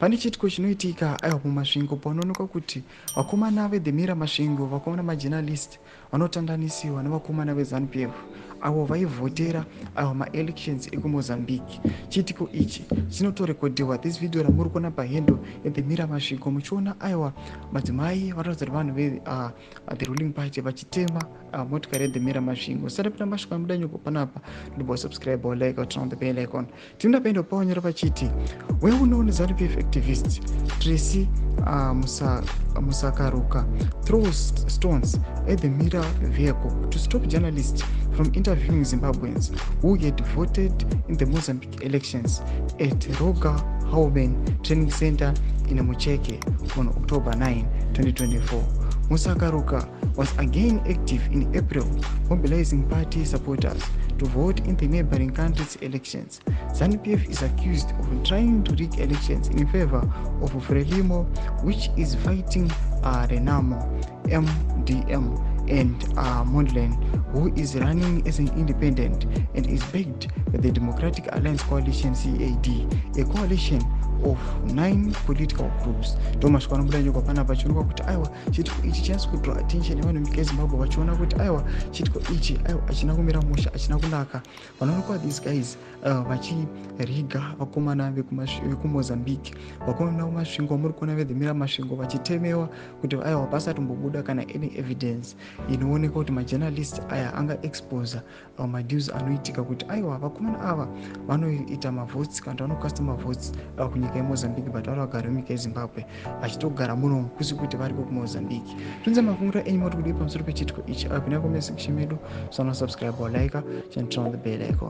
Pane chitiko chinoitika aiwa mumasvingo panoonekwa kuti vakomana vedhemira masvingo, vakomana majournalist vanotandanisiwa nevakomana veZANU-PF avo vaivhotera aiwa maelections ekumozambique. Chitiko ichi chinotorekodhewa. This video ramuri kuona pahendo yedhemira masvingo muchiona aiwa madzimai vanoratidza kuti vanhu the ruling party vachitema motikari yedhemira masvingo. Usati masvika mudanyopo panapa ndobva subscribe or like or turn on the bell icon. Tinoda pendo paonyera pachiti well-known ZANU-PF activist Tracy Musakaruka throws stones at the Mira vehicle to stop journalists from interviewing Zimbabweans who had voted in the Mozambique elections at Roga Hauben Training Center in Mucheke on October 9, 2024. Musakaruka was again active in April, mobilizing party supporters to vote in the neighboring country's elections. ZANU-PF is accused of trying to rig elections in favor of Frelimo, which is fighting Renamo, MDM, and Mondlane, who is running as an independent and is backed by the Democratic Alliance Coalition CAD, a coalition of 9 political groups. Thomas Kwanambudanyo kapana pachiruka kuti aiwa chitiko ichi chance to draw attention yevanhu munyika yeZimbabwe vachiona kuti aiwa chitiko ichi aiwa achina kumira musha, achina kunaka. Vanoonekwa these guys vachiriga vakomana vekumozambique, vakomana vemasvingo muri kuona vedhemira masvingo vachitemewa kuti aiwa pasatombobuda kana any evidence inooneka kuti majournalist aya anga expose madeals anoitika kuti aiwa vakomana ava vanoita mavotes kana vanokasta mavotes kunyika yeMozambique but vari vagara munyika yeZimbabwe vachitogara muno kusi kuti vari kuMozambique. Tunze mafunguro enyu muri kudii pamusoro pechitiko ichi. Apina comment section medu, so subscribe or like and turn on the bell icon.